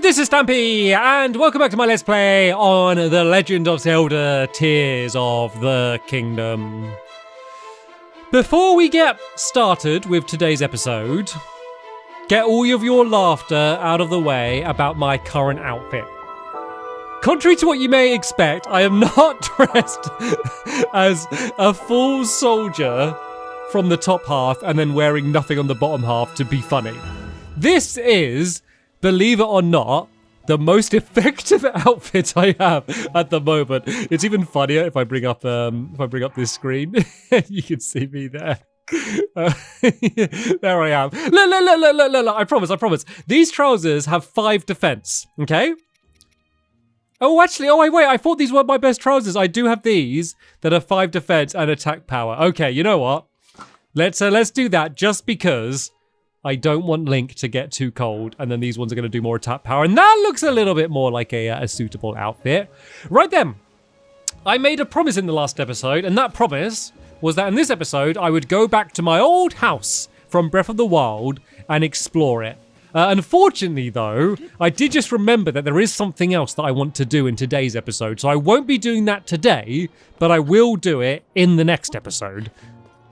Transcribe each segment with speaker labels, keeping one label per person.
Speaker 1: this is Stampy, and welcome back to my Let's Play on The Legend of Zelda Tears of the Kingdom. Before we get started with today's episode, get all of your laughter out of the way about my current outfit. Contrary to what you may expect, I am not dressed as a full soldier from the top half and then wearing nothing on the bottom half to be funny. This is, believe it or not, the most effective outfit I have at the moment. It's even funnier if I bring up this screen. You can see me there. There I am. Look, I promise. These trousers have 5 defense, okay? Oh, actually, wait, I thought these were my best trousers. I do have these that are 5 defense and attack power. Okay, you know what? Let's do that just because I don't want Link to get too cold, and then these ones are going to do more attack power, and that looks a little bit more like a suitable outfit. Right then, I made a promise in the last episode, and that promise was that in this episode, I would go back to my old house from Breath of the Wild and explore it. Unfortunately, though, I did just remember that there is something else that I want to do in today's episode, so I won't be doing that today, but I will do it in the next episode.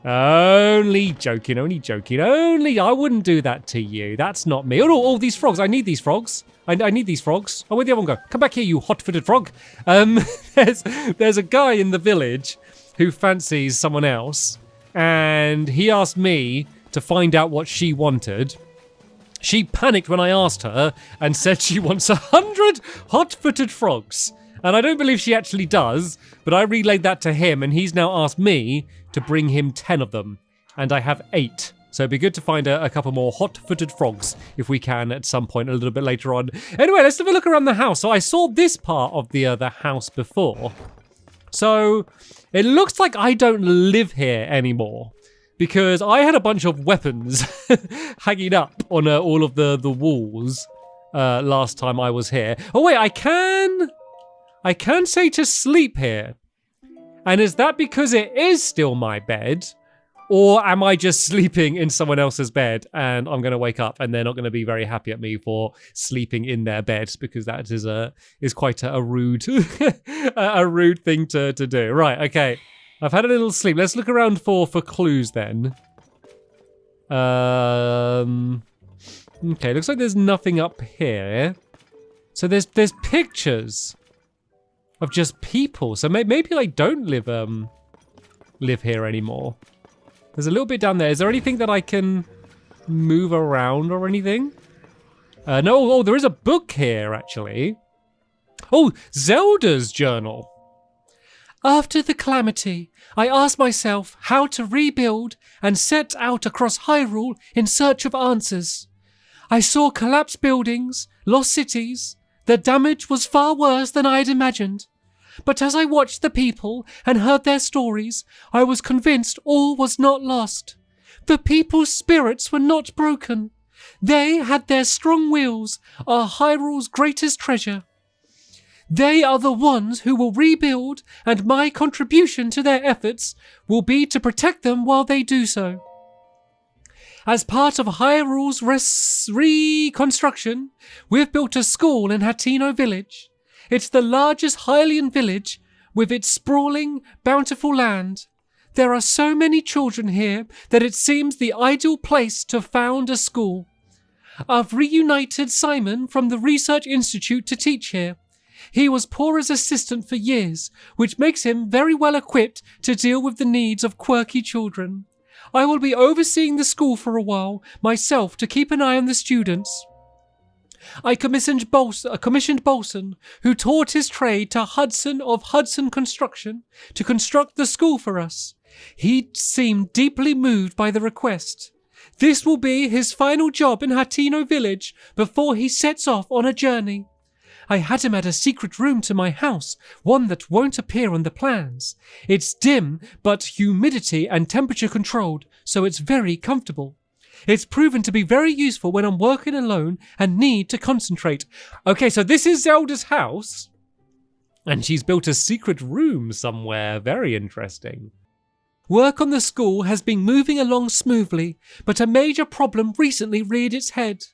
Speaker 1: Only joking. I wouldn't do that to you. That's not me. Oh, these frogs. I need these frogs. I need these frogs. Oh, where'd the other one go? Come back here, you hot-footed frog. There's a guy in the village who fancies someone else, and he asked me to find out what she wanted. She panicked when I asked her and said she wants 100 hot-footed frogs. And I don't believe she actually does, but I relayed that to him, and he's now asked me to bring him 10 of them, and I have 8. So it'd be good to find a couple more hot-footed frogs if we can at some point a little bit later on. Anyway, let's have a look around the house. So I saw this part of the house before. So it looks like I don't live here anymore because I had a bunch of weapons hanging up on all of the walls last time I was here. Oh wait, I can say to sleep here. And is that because it is still my bed? Or am I just sleeping in someone else's bed and I'm going to wake up and they're not going to be very happy at me for sleeping in their bed, because that is quite a rude a rude thing to do. Right, okay. I've had a little sleep. Let's look around for clues then. Okay, looks like there's nothing up here. So there's pictures of just people. So maybe I don't live here anymore. There's a little bit down there. Is there anything that I can move around or anything? No. Oh, there is a book here, actually. Oh, Zelda's journal. After the calamity, I asked myself how to rebuild and set out across Hyrule in search of answers. I saw collapsed buildings, lost cities. The damage was far worse than I had imagined. But as I watched the people and heard their stories, I was convinced all was not lost. The people's spirits were not broken. They had their strong wills, are Hyrule's greatest treasure. They are the ones who will rebuild, and my contribution to their efforts will be to protect them while they do so. As part of Hyrule's reconstruction, we've built a school in Hateno Village. It's the largest Hylian village with its sprawling, bountiful land. There are so many children here that it seems the ideal place to found a school. I've reunited Simon from the Research Institute to teach here. He was Pora's assistant for years, which makes him very well equipped to deal with the needs of quirky children. I will be overseeing the school for a while, myself, to keep an eye on the students. I commissioned Bolson, who taught his trade to Hudson of Hudson Construction, to construct the school for us. He seemed deeply moved by the request. This will be his final job in Hateno Village before he sets off on a journey. I had him add a secret room to my house, one that won't appear on the plans. It's dim, but humidity and temperature controlled, so it's very comfortable. It's proven to be very useful when I'm working alone and need to concentrate. Okay, so this is Zelda's house, and she's built a secret room somewhere. Very interesting. Work on the school has been moving along smoothly, but a major problem recently reared its head.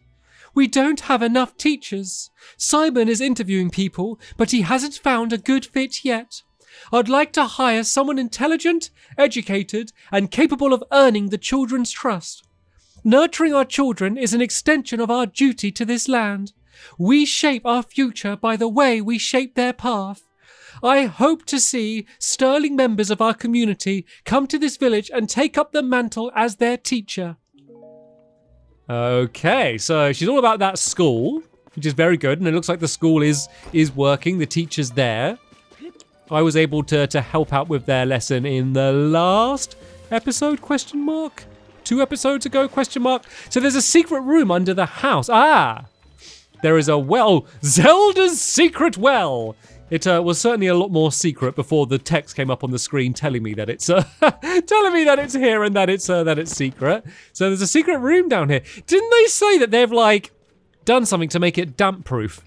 Speaker 1: We don't have enough teachers. Simon is interviewing people, but he hasn't found a good fit yet. I'd like to hire someone intelligent, educated, and capable of earning the children's trust. Nurturing our children is an extension of our duty to this land. We shape our future by the way we shape their path. I hope to see sterling members of our community come to this village and take up the mantle as their teacher. Okay, so she's all about that school, which is very good, and it looks like the school is working, the teacher's there. I was able to help out with their lesson in the last episode, ? 2 episodes ago, ? So there's a secret room under the house. There is a well, Zelda's secret well. It was certainly a lot more secret before the text came up on the screen telling me that it's telling me that it's here and that it's secret. So there's a secret room down here. Didn't they say that they've like done something to make it damp proof?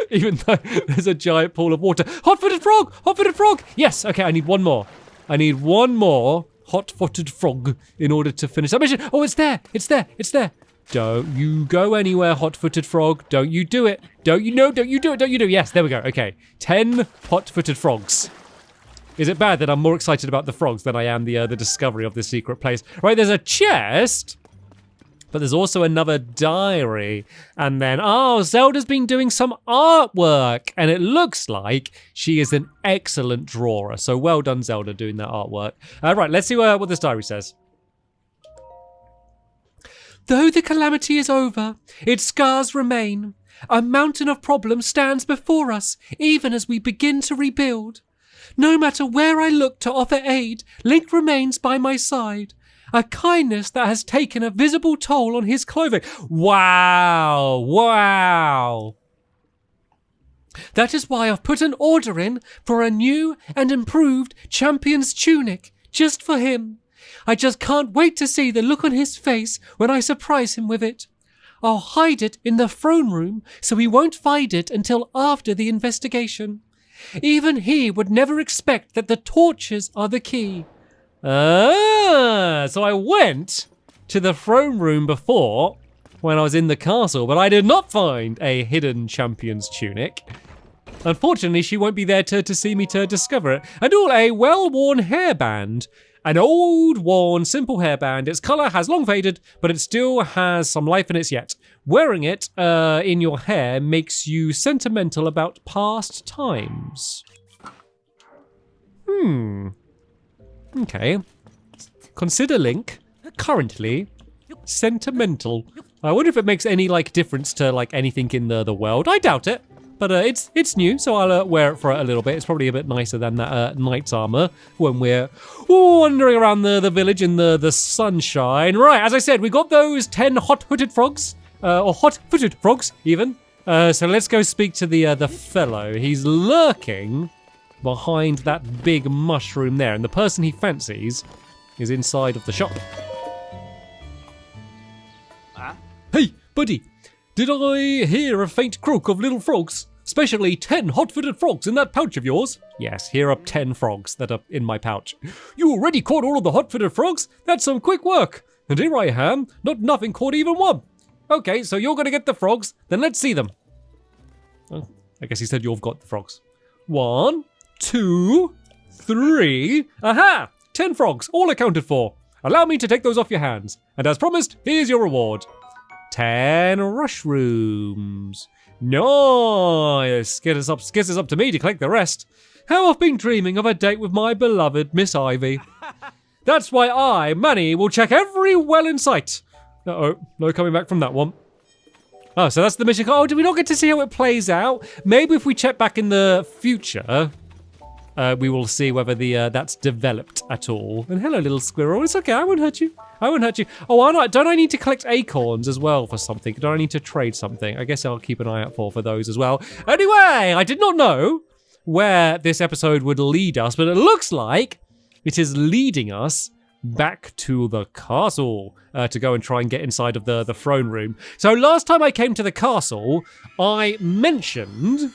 Speaker 1: Even though there's a giant pool of water. Hot-footed frog! Hot-footed frog! Yes, okay, I need one more. I need one more hot-footed frog in order to finish that mission. Oh, it's there! It's there! It's there! Don't you go anywhere, hot-footed frog. Don't you do it. Don't you do it. Yes, there we go. Okay, 10 hot-footed frogs. Is it bad that I'm more excited about the frogs than I am the discovery of this secret place? Right, there's a chest, but there's also another diary. And then, Zelda's been doing some artwork, and it looks like she is an excellent drawer. So well done, Zelda, doing that artwork. Right, let's see what this diary says. Though the calamity is over, its scars remain. A mountain of problems stands before us, even as we begin to rebuild. No matter where I look to offer aid, Link remains by my side. A kindness that has taken a visible toll on his clothing. Wow! Wow! That is why I've put an order in for a new and improved champion's tunic, just for him. I just can't wait to see the look on his face when I surprise him with it. I'll hide it in the throne room so he won't find it until after the investigation. Even he would never expect that the torches are the key. So I went to the throne room before when I was in the castle, but I did not find a hidden champion's tunic. Unfortunately, she won't be there to see me to discover it. And all a well-worn hairband. An old, worn, simple hairband. Its colour has long faded, but it still has some life in it yet. Wearing it in your hair makes you sentimental about past times. Okay. Consider Link currently sentimental. I wonder if it makes any difference to anything in the world. I doubt it. But it's new, so I'll wear it for a little bit. It's probably a bit nicer than that knight's armor when we're wandering around the village in the sunshine. Right, as I said, we got those 10 hot-footed frogs, or hot-footed frogs even. So let's go speak to the fellow. He's lurking behind that big mushroom there, and the person he fancies is inside of the shop. Hey, buddy. Did I hear a faint croak of little frogs? Especially 10 hot-footed frogs in that pouch of yours? Yes, here are 10 frogs that are in my pouch. You already caught all of the hot-footed frogs? That's some quick work. And here I am, not nothing caught even one. Okay, so you're gonna get the frogs, then let's see them. Oh, I guess he said you've got the frogs. 1, 2, 3. Aha! 10 frogs, all accounted for. Allow me to take those off your hands. And as promised, here's your reward. 10 mushrooms. Nice. Guess it's up to me to collect the rest. How I've been dreaming of a date with my beloved Miss Ivy. That's why I, Manny, will check every well in sight. Uh-oh, no coming back from that one. Oh, so that's the mission. Oh, did we not get to see how it plays out? Maybe if we check back in the future, we will see whether that's developed at all. And hello, little squirrel. It's okay, I won't hurt you. I won't hurt you. Oh, don't I need to collect acorns as well for something? Don't I need to trade something? I guess I'll keep an eye out for those as well. Anyway, I did not know where this episode would lead us, but it looks like it is leading us back to the castle to go and try and get inside of the throne room. So last time I came to the castle, I mentioned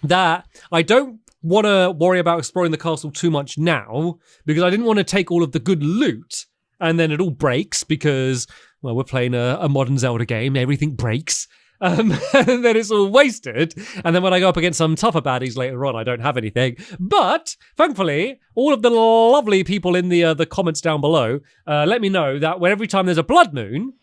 Speaker 1: that I don't want to worry about exploring the castle too much now because I didn't want to take all of the good loot and then it all breaks because well, we're playing a modern Zelda game. Everything breaks. And then it's all wasted. And then when I go up against some tougher baddies later on, I don't have anything. But thankfully, all of the lovely people in the comments down below let me know that every time there's a blood moon,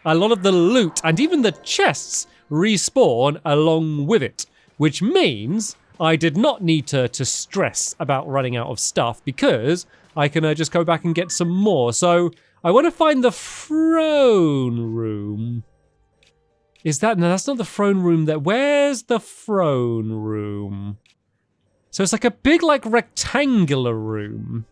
Speaker 1: a lot of the loot and even the chests respawn along with it, which means I did not need to stress about running out of stuff because I can just go back and get some more. So I want to find the throne room. Is that... No, that's not the throne room there. Where's the throne room? So it's like a big, like, rectangular room.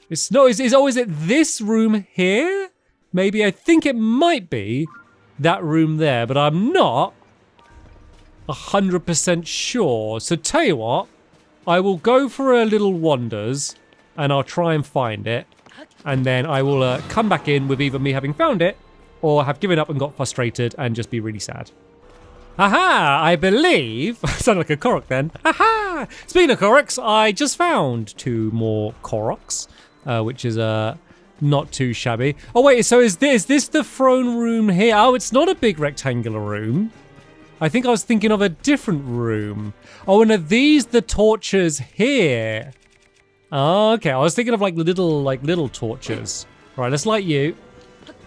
Speaker 1: It's no... Is it this room here? Maybe. I think it might be that room there, but I'm not 100% sure. So tell you what, I will go for a little wanders and I'll try and find it. And then I will come back in with either me having found it or have given up and got frustrated and just be really sad. Aha! I believe... I sound like a Korok then. Aha! Speaking of Koroks, I just found 2 more Koroks, which is not too shabby. Oh wait, so is this the throne room here? Oh, it's not a big rectangular room. I think I was thinking of a different room. Oh, and are these the torches here? Oh, okay. I was thinking of like little torches. All right, let's light you.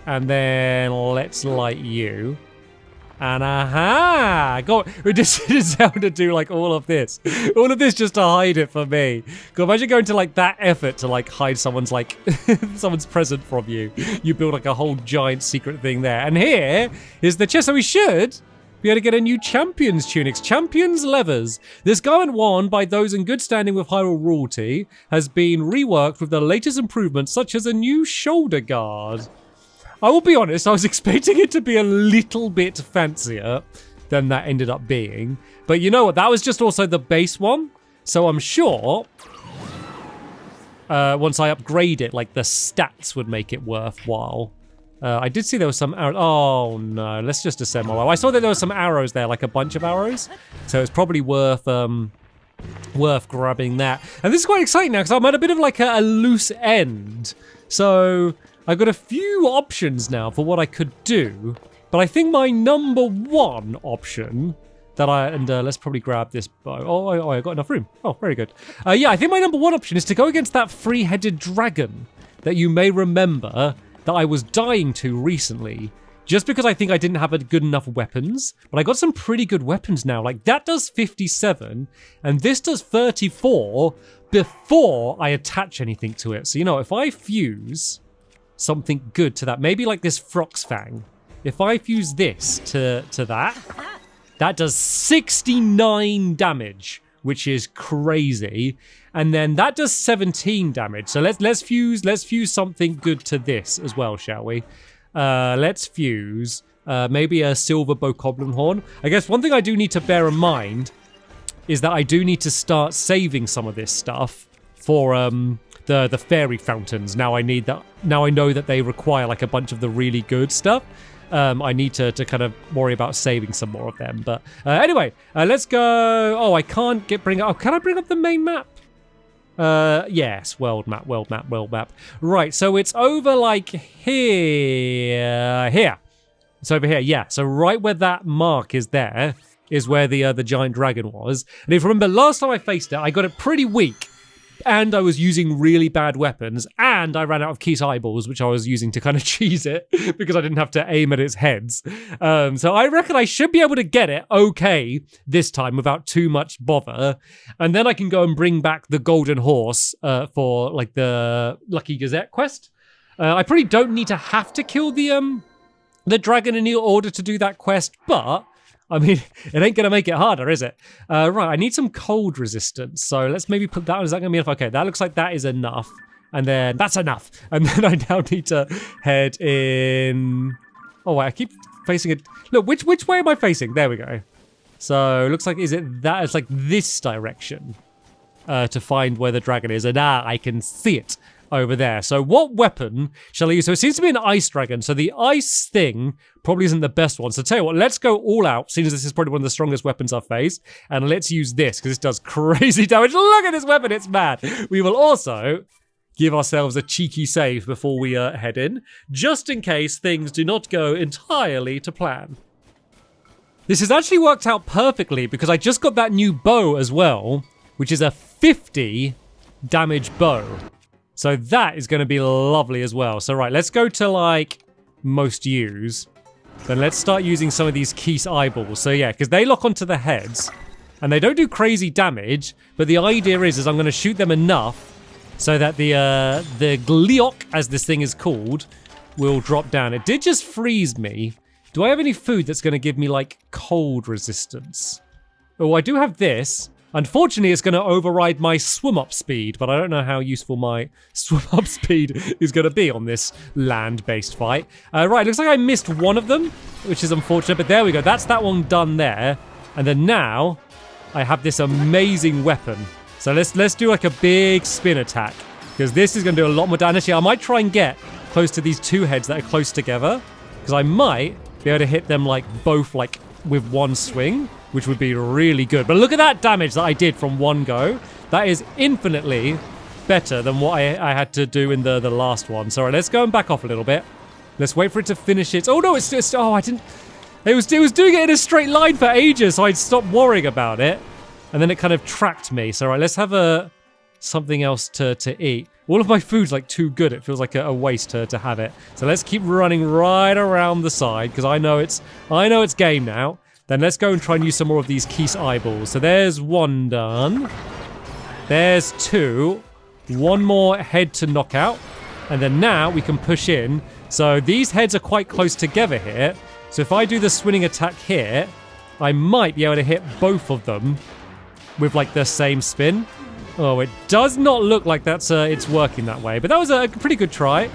Speaker 1: And then let's light you. And aha! God, we just Zelda do like all of this. All of this just to hide it for me. God, imagine going to like that effort to like hide someone's like someone's present from you. You build like a whole giant secret thing there. And here is the chest. So we should be able to get a new champion's tunics. Champion's levers. This garment worn by those in good standing with Hyrule royalty has been reworked with the latest improvements such as a new shoulder guard. I will be honest, I was expecting it to be a little bit fancier than that ended up being. But you know what? That was just also the base one. So I'm sure once I upgrade it, like the stats would make it worthwhile. I did see there was some arrows. Oh no, let's just assemble. I saw that there was some arrows there, like a bunch of arrows. So it's probably worth grabbing that. And this is quite exciting now because I'm at a bit of like a loose end. So I've got a few options now for what I could do. But I think my number one option that let's probably grab this bow. Oh, I got enough room. Oh, very good. Yeah, I think my number one option is to go against that 3-headed dragon that you may remember that I was dying to recently, just because I think I didn't have good enough weapons. But I got some pretty good weapons now. Like that does 57 and this does 34 before I attach anything to it. So, you know, if I fuse something good to that, maybe like this Frox Fang, if I fuse this to that does 69 damage, which is crazy. And then that does 17 damage. So let's fuse something good to this as well, shall we? Let's fuse maybe a silver bokoblin horn. I guess one thing I do need to bear in mind is that I do need to start saving some of this stuff for the fairy fountains. Now I need that. Now I know that they require like a bunch of the really good stuff. I need to kind of worry about saving some more of them. But anyway, let's go. Oh, I can't bring up. Oh, can I bring up the main map? Yes, world map. Right, so it's over like here. It's over here, yeah. So right where that mark is there is where the giant dragon was. And if you remember, last time I faced it, I got it pretty weak. And I was using really bad weapons, and I ran out of Keith's eyeballs, which I was using to kind of cheese it because I didn't have to aim at its heads. So I reckon I should be able to get it okay this time without too much bother. And then I can go and bring back the golden horse for like the Lucky Gazette quest. I probably don't need to have to kill the dragon in order to do that quest, but I mean, it ain't going to make it harder, is it? Right, I need some cold resistance. So let's maybe put that on. Is that going to be enough? Okay, that looks like that is enough. And then that's enough. And then I now need to head in. Oh, wait, I keep facing it. Look, which way am I facing? There we go. So it looks like, is it that? It's like this direction to find where the dragon is. And I can see it over there. So what weapon shall I use? So it seems to be an ice dragon. So the ice thing probably isn't the best one. So tell you what, let's go all out, seeing as this is probably one of the strongest weapons I've faced. And let's use this, because this does crazy damage. Look at this weapon, it's mad. We will also give ourselves a cheeky save before we head in, just in case things do not go entirely to plan. This has actually worked out perfectly because I just got that new bow as well, which is a 50 damage bow. So that is going to be lovely as well. So right, let's go to like most use. Then let's start using some of these Keese eyeballs. So yeah, because they lock onto the heads and they don't do crazy damage, but the idea is I'm going to shoot them enough so that the Gleeok, as this thing is called, will drop down. It did just freeze me. Do I have any food that's going to give me, like, cold resistance? Oh, I do have this. Unfortunately, it's going to override my swim-up speed, but I don't know how useful my swim-up speed is going to be on this land-based fight. Right, looks like I missed one of them, which is unfortunate, but there we go. That's that one done there. And then now, I have this amazing weapon. So let's do, like, a big spin attack, because this is going to do a lot more damage. Actually, I might try and get close to these two heads that are close together, because I might be able to hit them like both like with one swing, which would be really good. But look at that damage that I did from one go. That is infinitely better than what I had to do in the last one. So right, let's go and back off a little bit. Let's wait for it to finish its... Oh no, it's just... Oh, I didn't... It was doing it in a straight line for ages, so I'd stopped worrying about it. And then it kind of tracked me. So right, let's have something else to eat. All of my food's like too good. It feels like a waste to have it. So let's keep running right around the side because I know it's game now. Then let's go and try and use some more of these Keese eyeballs. So there's one done. There's two. One more head to knock out. And then now we can push in. So these heads are quite close together here. So if I do the swinging attack here, I might be able to hit both of them with like the same spin. Oh, it does not look like that's it's working that way. But that was a pretty good try.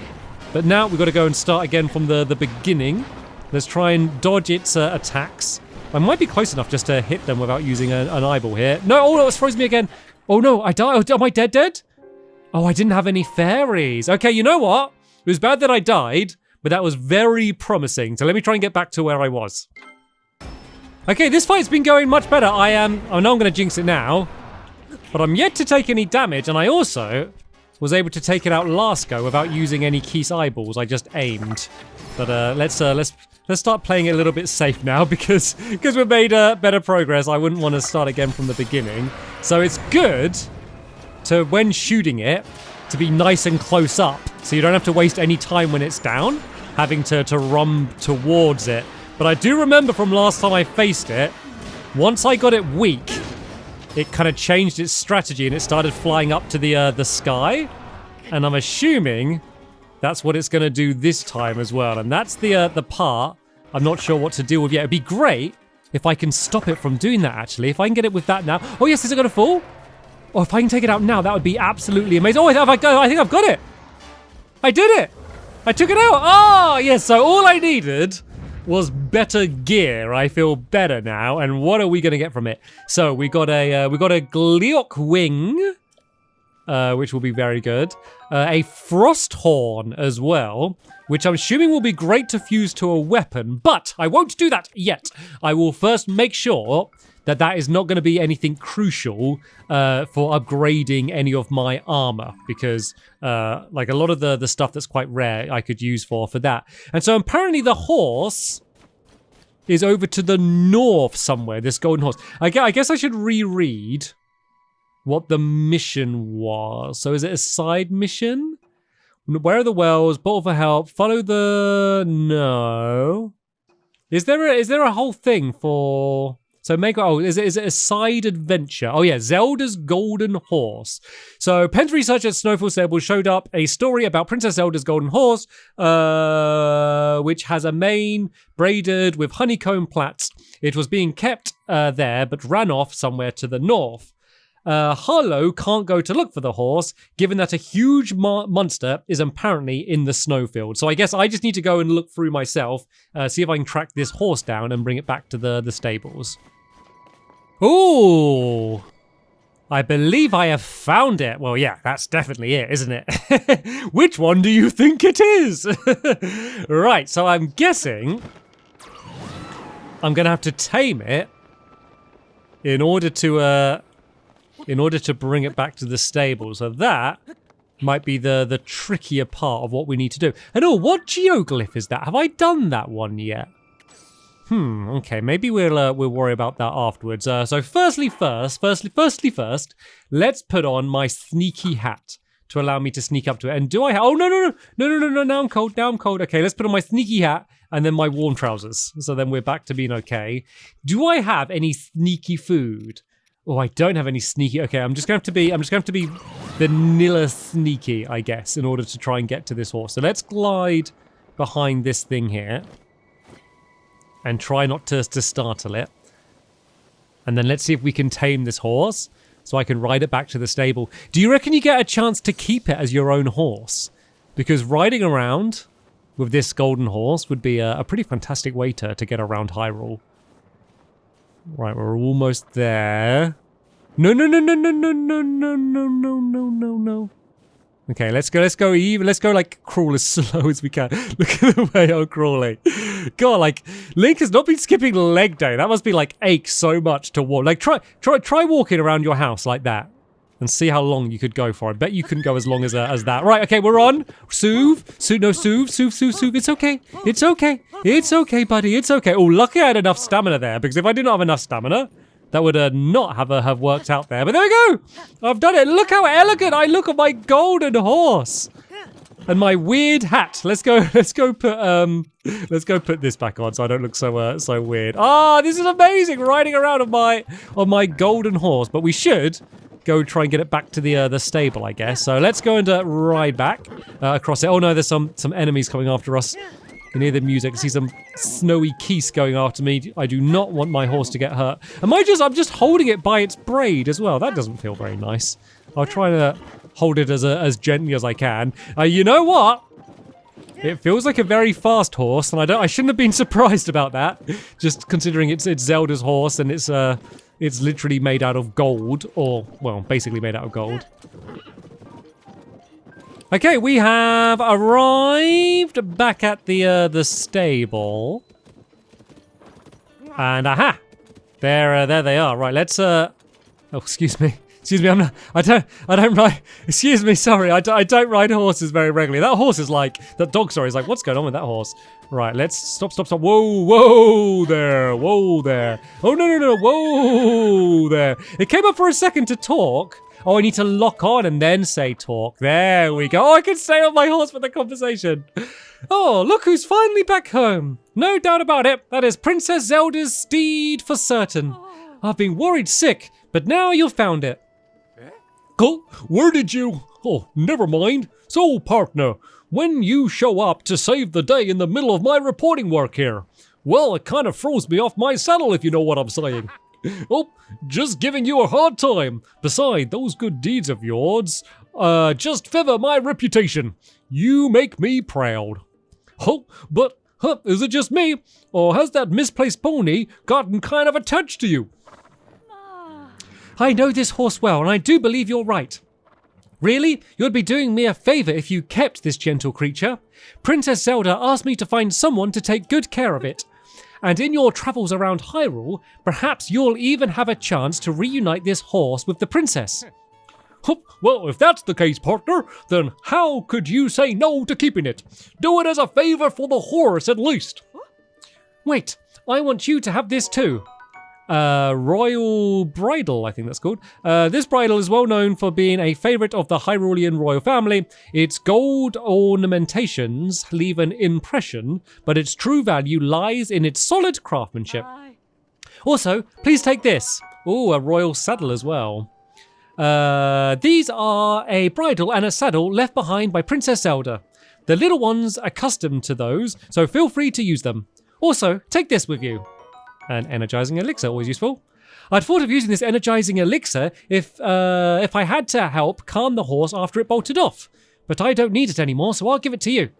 Speaker 1: But now we've got to go and start again from the beginning. Let's try and dodge its attacks. I might be close enough just to hit them without using an eyeball here. No, oh no, it's froze me again. Oh no, I died. Am I dead? Oh, I didn't have any fairies. Okay, you know what? It was bad that I died, but that was very promising. So let me try and get back to where I was. Okay, this fight's been going much better. I know I'm going to jinx it now. But I'm yet to take any damage, and I also was able to take it out last go without using any Keese eyeballs. I just aimed. But let's start playing it a little bit safe now because we've made better progress. I wouldn't want to start again from the beginning. So it's good to, when shooting it, to be nice and close up, so you don't have to waste any time when it's down, having to run towards it. But I do remember from last time I faced it, once I got it weak, it kind of changed its strategy and it started flying up to the sky. And I'm assuming that's what it's going to do this time as well. And that's the part I'm not sure what to deal with yet. It'd be great if I can stop it from doing that, actually. If I can get it with that now. Oh, yes, is it going to fall? Oh, if I can take it out now, that would be absolutely amazing. Oh, I think I've got it. I did it. I took it out. Oh, yes. So all I needed was better gear. I feel better now. And what are we going to get from it? So we got a Gleeok wing, which will be very good. A frost horn as well, which I'm assuming will be great to fuse to a weapon. But I won't do that yet. I will first make sure that is not going to be anything crucial for upgrading any of my armor, because like a lot of the stuff that's quite rare I could use for that. And so apparently the horse is over to the north somewhere, this golden horse. I guess I should reread what the mission was. So is it a side mission? Where are the wells? Bottle for help. Follow the... No. Is there a whole thing for... So is it a side adventure? Oh yeah, Zelda's Golden Horse. So Penn's research at Snowfall Stables showed up a story about Princess Zelda's Golden Horse, which has a mane braided with honeycomb plaits. It was being kept there, but ran off somewhere to the north. Harlow can't go to look for the horse, given that a huge monster is apparently in the snowfield. So I guess I just need to go and look through myself, see if I can track this horse down and bring it back to the stables. Ooh! I believe I have found it. Well, yeah, that's definitely it, isn't it? Which one do you think it is? Right, so I'm guessing I'm going to have to tame it in order to bring it back to the stable. So that might be the trickier part of what we need to do. And oh, what geoglyph is that? Have I done that one yet? Okay, maybe we'll worry about that afterwards. So firstly first, let's put on my sneaky hat to allow me to sneak up to it. And do I oh no, now I'm cold, Okay, let's put on my sneaky hat and then my warm trousers. So then we're back to being okay. Do I have any sneaky food? Oh, I don't have any sneaky. Okay, I'm just going to have to be vanilla sneaky, I guess, in order to try and get to this horse. So let's glide behind this thing here and try not to startle it. And then let's see if we can tame this horse so I can ride it back to the stable. Do you reckon you get a chance to keep it as your own horse? Because riding around with this golden horse would be a pretty fantastic way to get around Hyrule. Right, we're almost there. No. Okay, let's go even. Let's go like crawl as slow as we can. Look at the way I'm crawling. God, like Link has not been skipping leg day. That must be like ache so much to walk. Like try walking around your house like that and see how long you could go for. I bet you couldn't go as long as that. Right, okay, we're on. Soothe. It's okay, buddy. It's okay. Oh, lucky I had enough stamina there, because if I did not have enough stamina, that would not have worked out there. But there we go. I've done it. Look how elegant I look on my golden horse and my weird hat. Let's go put this back on so I don't look so weird. Ah, this is amazing, riding around on my golden horse. But we should go try and get it back to the stable, I guess. So let's go and ride back across it. Oh no, there's some enemies coming after us. You can hear the music. I see some snowy geese going after me. I do not want my horse to get hurt. I'm just holding it by its braid as well. That doesn't feel very nice. I'll try to hold it as gently as I can. You know what? It feels like a very fast horse, and I shouldn't have been surprised about that. Just considering it's Zelda's horse and it's literally made out of gold, or well, basically made out of gold. Okay, we have arrived back at the stable. And aha! There they are. Right, let's oh, excuse me, I don't ride, excuse me, sorry, I don't ride horses very regularly. That dog, sorry, is like, what's going on with that horse? Right, let's stop. Whoa there. Oh, no, whoa there. It came up for a second to talk. Oh, I need to lock on and then say talk. There we go. Oh, I can stay on my horse for the conversation. Oh, look who's finally back home. No doubt about it. That is Princess Zelda's steed for certain. I've been worried sick, but now you've found it. Oh, where did you? Oh, never mind. So, partner, when you show up to save the day in the middle of my reporting work here, well, it kind of throws me off my saddle, if you know what I'm saying. Oh, just giving you a hard time. Besides, those good deeds of yours just feather my reputation. You make me proud. Oh, but is it just me? Or has that misplaced pony gotten kind of attached to you? I know this horse well, and I do believe you're right. Really? You'd be doing me a favor if you kept this gentle creature. Princess Zelda asked me to find someone to take good care of it. And in your travels around Hyrule, perhaps you'll even have a chance to reunite this horse with the princess. Well, if that's the case, partner, then how could you say no to keeping it? Do it as a favor for the horse, at least. Wait, I want you to have this too. Royal Bridle, I think that's called. This bridle is well known for being a favorite of the Hyrulean royal family. Its gold ornamentations leave an impression, but its true value lies in its solid craftsmanship. Also, please take this. Ooh, a royal saddle as well. These are a bridle and a saddle left behind by Princess Zelda. The little one's accustomed to those, so feel free to use them. Also, take this with you. An energizing elixir, always useful. I'd thought of using this energizing elixir if I had to help calm the horse after it bolted off. But I don't need it anymore, so I'll give it to you.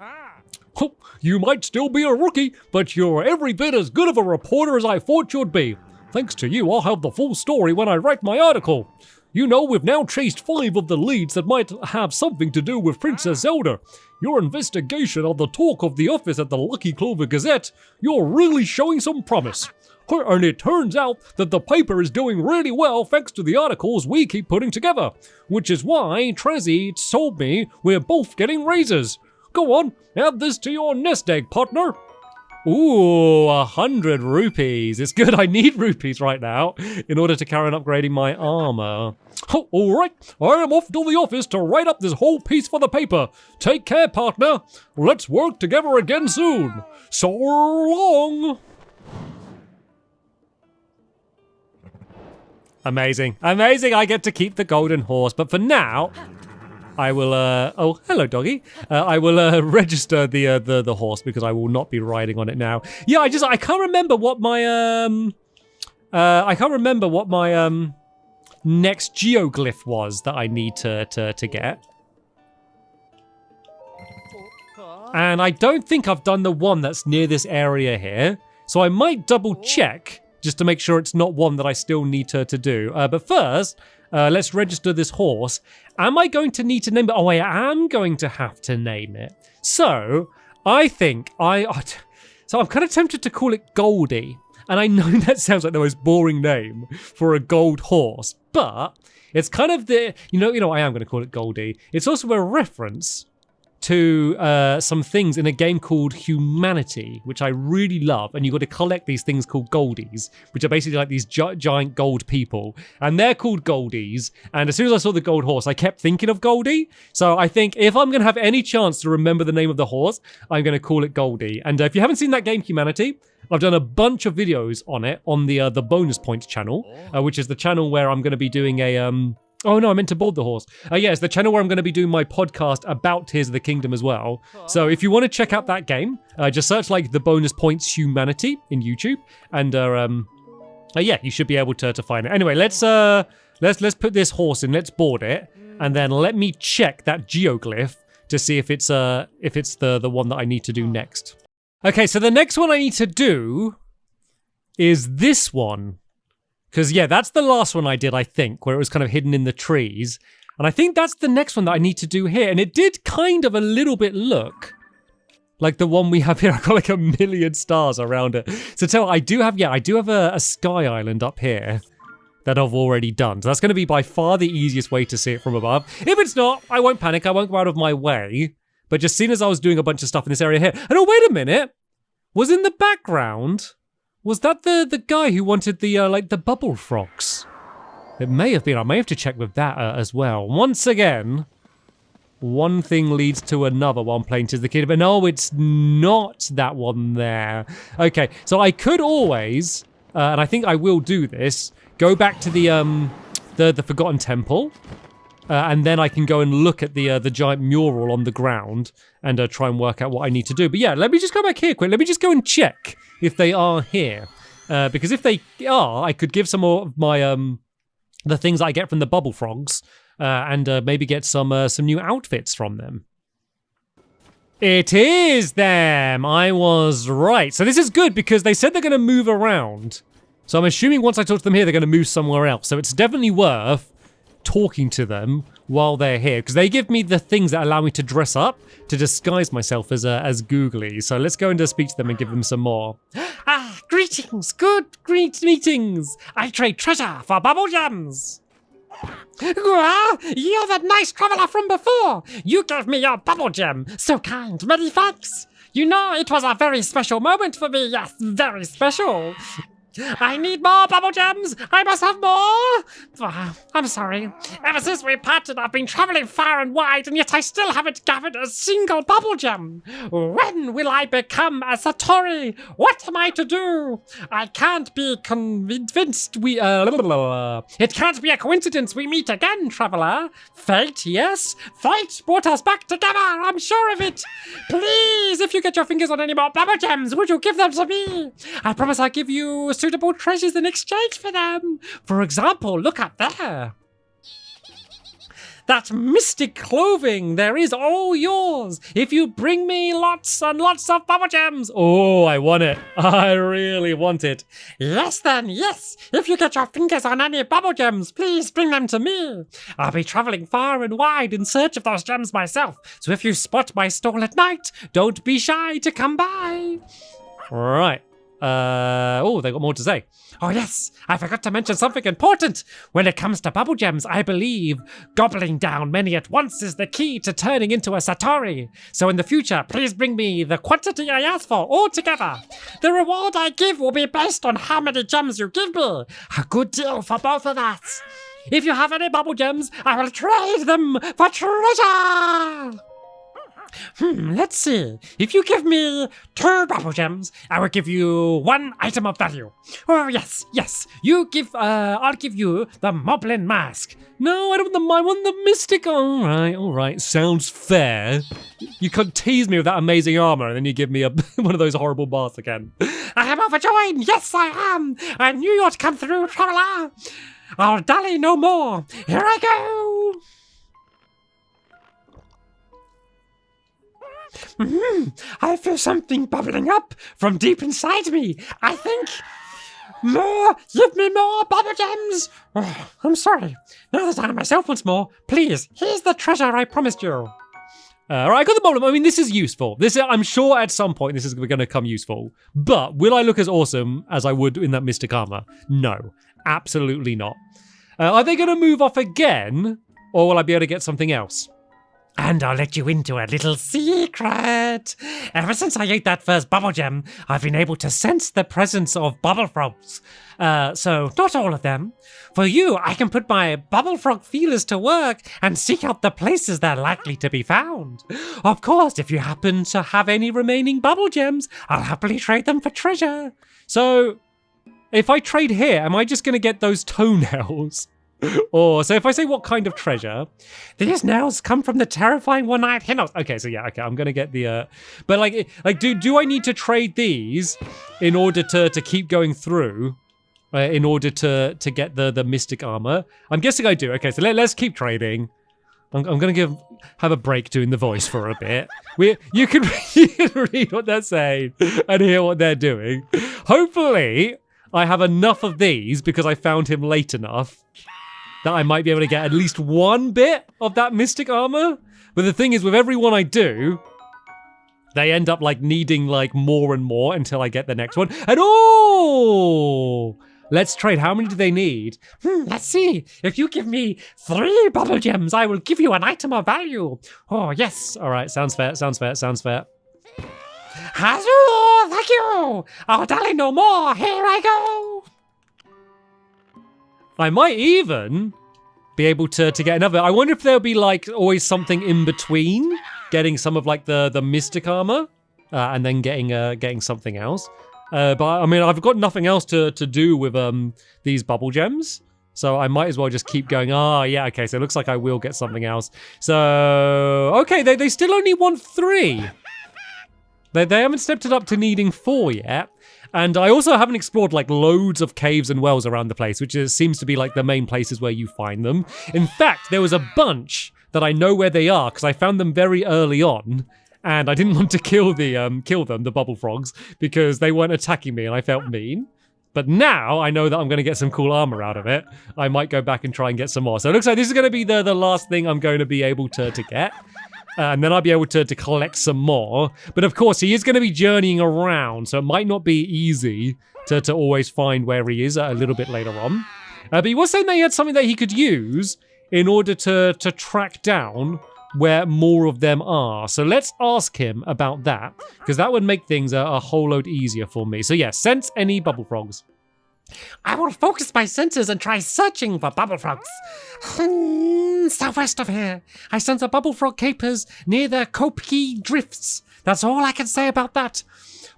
Speaker 1: Oh, you might still be a rookie, but you're every bit as good of a reporter as I thought you'd be. Thanks to you, I'll have the full story when I write my article. You know, we've now chased 5 of the leads that might have something to do with Princess Zelda. Your investigation on the talk of the office at the Lucky Clover Gazette, you're really showing some promise. And it turns out that the paper is doing really well thanks to the articles we keep putting together, which is why Trezzy told me we're both getting raises. Go on, add this to your nest egg, partner. Ooh, 100 rupees. It's good, I need rupees right now in order to carry on upgrading my armor. Oh, all right, I am off to the office to write up this whole piece for the paper. Take care, partner. Let's work together again soon. So long. Amazing, amazing. I get to keep the golden horse, but for now, I will, oh, hello, doggy. I will, register the horse because I will not be riding on it now. Yeah, I can't remember what my, next geoglyph was that I need to get. And I don't think I've done the one that's near this area here. So I might double check just to make sure it's not one that I still need to do. But first, let's register this horse. Am I going to need to name it? Oh, I am going to have to name it. So I think so I'm kind of tempted to call it Goldie. And I know that sounds like the most boring name for a gold horse, but it's kind of the, you know, I am going to call it Goldie. It's also a reference to some things in a game called Humanity, which I really love, and you've got to collect these things called Goldies, which are basically like these giant gold people, and they're called Goldies, and as soon as I saw the gold horse, I kept thinking of Goldie, so I think if I'm going to have any chance to remember the name of the horse, I'm going to call it Goldie. And if you haven't seen that game, Humanity, I've done a bunch of videos on it on the Bonus Points channel, which is the channel where I'm going to be doing a... Oh no, I meant to board the horse. Yeah, it's the channel where I'm going to be doing my podcast about Tears of the Kingdom as well. So if you want to check out that game, just search like the Bonus Points Humanity in YouTube, and yeah, you should be able to find it. Anyway, let's put this horse in. Let's board it, and then let me check that geoglyph to see if it's the one that I need to do next. Okay, so the next one I need to do is this one. Because, yeah, that's the last one I did, I think, where it was kind of hidden in the trees. And I think that's the next one that I need to do here. And it did kind of a little bit look like the one we have here. I've got like 1,000,000 stars around it. So I do have a sky island up here that I've already done. So that's going to be by far the easiest way to see it from above. If it's not, I won't panic. I won't go out of my way. But just seeing as I was doing a bunch of stuff in this area here. And oh, wait a minute. Was in the background... Was that the guy who wanted the like the bubble frogs? It may have been. I may have to check with that as well. Once again, one thing leads to another while I'm playing Tears of the Kingdom. And no, it's not that one there. Okay, so I could always, and I think I will do this, go back to the Forgotten Temple, and then I can go and look at the giant mural on the ground and try and work out what I need to do. But yeah, let me just go back here quick. Let me just go and check if they are here, because if they are, I could give some more of my the things I get from the bubble frogs, and maybe get some new outfits from them. It is them. I was right. So this is good because they said they're going to move around. So I'm assuming once I talk to them here, they're going to move somewhere else. So it's definitely worth talking to them while they're here, because they give me the things that allow me to dress up to disguise myself as Googly. So let's go and speak to them and give them some more. Ah, greetings, great meetings. I trade treasure for bubble gems. You're that nice traveler from before. You gave me your bubble gem. So kind, many thanks. You know, it was a very special moment for me. Yes, very special. I need more bubble gems! I must have more! I'm sorry. Ever since we parted, I've been traveling far and wide, and yet I still haven't gathered a single bubble gem. When will I become a Satori? What am I to do? I can't be convinced it can't be a coincidence we meet again, traveler. Fate, yes? Fate brought us back together, I'm sure of it. Please, if you get your fingers on any more bubble gems, would you give them to me? I promise I'll give you suitable treasures in exchange for them. For example, look up there. that mystic clothing there is all yours if you bring me lots and lots of bubble gems. Oh, I want it. I really want it. Yes then, yes. If you get your fingers on any bubble gems, please bring them to me. I'll be traveling far and wide in search of those gems myself. So if you spot my stall at night, don't be shy to come by. Right. Oh, they got more to say. Oh yes, I forgot to mention something important. When it comes to bubble gems, I believe gobbling down many at once is the key to turning into a Satori. So in the future, please bring me the quantity I ask for all together. The reward I give will be based on how many gems you give me. A good deal for both of us. If you have any bubble gems, I will trade them for treasure. Let's see. If you give me 2 bubble gems, I will give you 1 item of value. Oh, yes. I'll give you the Moblin Mask. No, I don't want I want the Mystic. All right. Sounds fair. You can't tease me with that amazing armor and then you give me one of those horrible masks again. I am overjoyed. Yes, I am. I knew you'd come through, traveler. I'll dally no more. Here I go. I feel something bubbling up from deep inside me. I think more. Give me more bubble gems. Oh, I'm sorry. Now that I myself once more, please. Here's the treasure I promised you. Right, I got the problem. I mean, this is useful. I'm sure at some point this is going to come useful. But will I look as awesome as I would in that mystic armor? No, absolutely not. Are they going to move off again, or will I be able to get something else? And I'll let you into a little secret. Ever since I ate that first bubble gem, I've been able to sense the presence of bubble frogs. So, not all of them. For you, I can put my bubble frog feelers to work and seek out the places they're likely to be found. Of course, if you happen to have any remaining bubble gems, I'll happily trade them for treasure. So, if I trade here, am I just going to get those toenails? Or, so if I say what kind of treasure, these nails come from the terrifying one-eyed Hinnos. Okay, so yeah, okay, I'm gonna get the, but like, do I need to trade these in order to keep going through, in order to get the mystic armor? I'm guessing I do. Okay, so let's keep trading. I'm gonna have a break doing the voice for a bit. You can read what they're saying and hear what they're doing. Hopefully, I have enough of these because I found him late enough that I might be able to get at least one bit of that mystic armor. But the thing is, with every one I do, they end up like needing like more and more until I get the next one. And oh, let's trade. How many do they need? Let's see. If you give me 3 bubble gems, I will give you an item of value. Oh, yes. All right. Sounds fair. Hazoo, thank you. I'll dally no more. Here I go. I might even be able to get another. I wonder if there'll be like always something in between getting some of like the mystic armor and then getting something else. But I mean, I've got nothing else to do with these bubble gems. So I might as well just keep going. Ah, yeah, okay. So it looks like I will get something else. So, okay, they still only want 3. They haven't stepped it up to needing 4 yet. And I also haven't explored like loads of caves and wells around the place, which seems to be like the main places where you find them. In fact, there was a bunch that I know where they are because I found them very early on. And I didn't want to kill them, the bubble frogs, because they weren't attacking me and I felt mean. But now I know that I'm going to get some cool armor out of it. I might go back and try and get some more. So it looks like this is going to be the last thing I'm going to be able to get. And then I'll be able to collect some more. But of course, he is going to be journeying around, so it might not be easy to always find where he is a little bit later on. But he was saying that he had something that he could use in order to track down where more of them are. So let's ask him about that, because that would make things a whole load easier for me. So yeah, sense any bubble frogs. I will focus my senses and try searching for bubble frogs. Southwest of here, I sense a bubble frog capers near the Kopke Drifts. That's all I can say about that.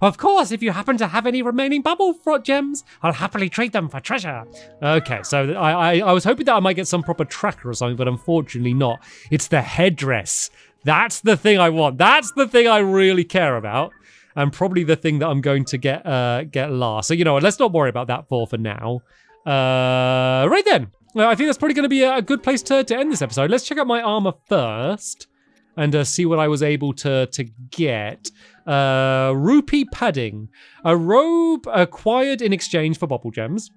Speaker 1: Of course, if you happen to have any remaining bubble frog gems, I'll happily trade them for treasure. Okay, so I was hoping that I might get some proper tracker or something, but unfortunately not. It's the headdress. That's the thing I want. That's the thing I really care about. And probably the thing that I'm going to get last. So, you know what, let's not worry about that for now. Right then. I think that's probably going to be a good place to end this episode. Let's check out my armor first and see what I was able to get. Rupee padding. A robe acquired in exchange for bubble gems.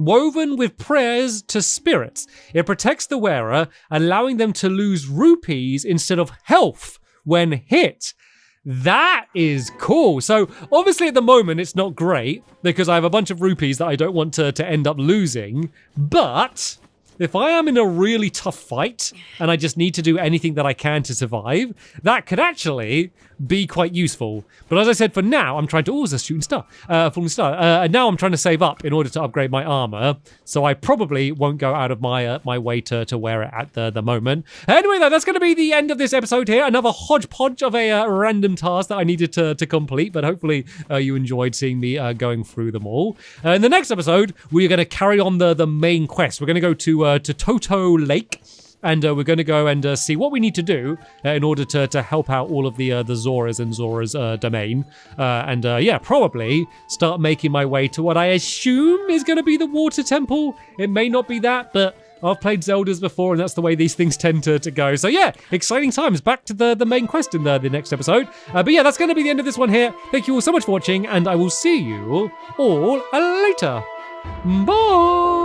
Speaker 1: Woven with prayers to spirits. It protects the wearer, allowing them to lose rupees instead of health when hit. That is cool. So obviously at the moment it's not great because I have a bunch of rupees that I don't want to end up losing. But if I am in a really tough fight and I just need to do anything that I can to survive, that could actually be quite useful. But as I said, for now, I'm trying to... Oh, it's a shooting star. Falling star. And now I'm trying to save up in order to upgrade my armor. So I probably won't go out of my way to wear it at the moment. Anyway, though, that's going to be the end of this episode here. Another hodgepodge of a random task that I needed to complete. But hopefully you enjoyed seeing me going through them all. In the next episode, we're going to carry on the main quest. We're going to go to Toto Lake. And we're going to go and see what we need to do in order to help out all of the Zoras in Zora's domain. Yeah, probably start making my way to what I assume is going to be the water temple. It may not be that, but I've played Zeldas before and that's the way these things tend to go. So yeah, exciting times. Back to the main quest in the next episode. But yeah, that's going to be the end of this one here. Thank you all so much for watching and I will see you all later. Bye!